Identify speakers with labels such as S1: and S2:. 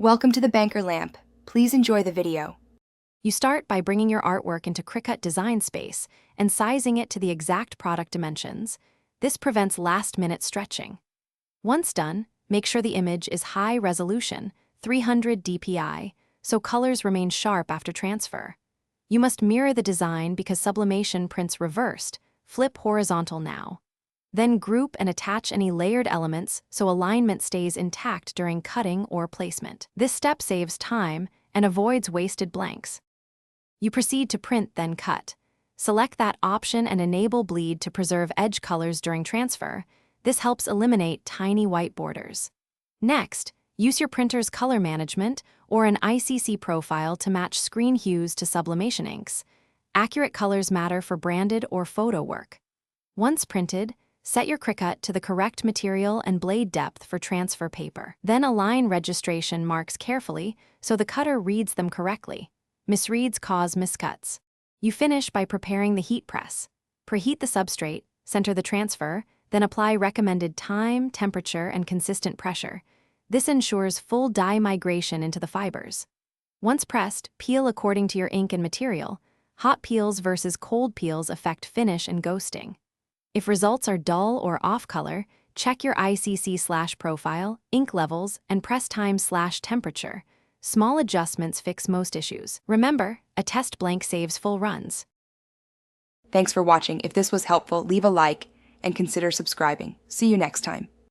S1: Welcome to the Banker Lamp. Please enjoy the video.
S2: You start by bringing your artwork into Cricut Design Space and sizing it to the exact product dimensions. This prevents last-minute stretching. Once done, make sure the image is high resolution, 300 dpi, so colors remain sharp after transfer. You must mirror the design because sublimation prints reversed. Flip horizontal now. Then group and attach any layered elements so alignment stays intact during cutting or placement. This step saves time and avoids wasted blanks. You proceed to print, then cut. Select that option and enable bleed to preserve edge colors during transfer. This helps eliminate tiny white borders. Next, use your printer's color management or an ICC profile to match screen hues to sublimation inks. Accurate colors matter for branded or photo work. Once printed, set your Cricut to the correct material and blade depth for transfer paper. Then align registration marks carefully so the cutter reads them correctly. Misreads cause miscuts. You finish by preparing the heat press. Preheat the substrate, center the transfer, then apply recommended time, temperature, and consistent pressure. This ensures full dye migration into the fibers. Once pressed, peel according to your ink and material. Hot peels versus cold peels affect finish and ghosting. If results are dull or off-color, check your ICC/profile, ink levels, and press time/temperature. Small adjustments fix most issues. Remember, a test blank saves full runs.
S1: Thanks for watching. If this was helpful, leave a like and consider subscribing. See you next time.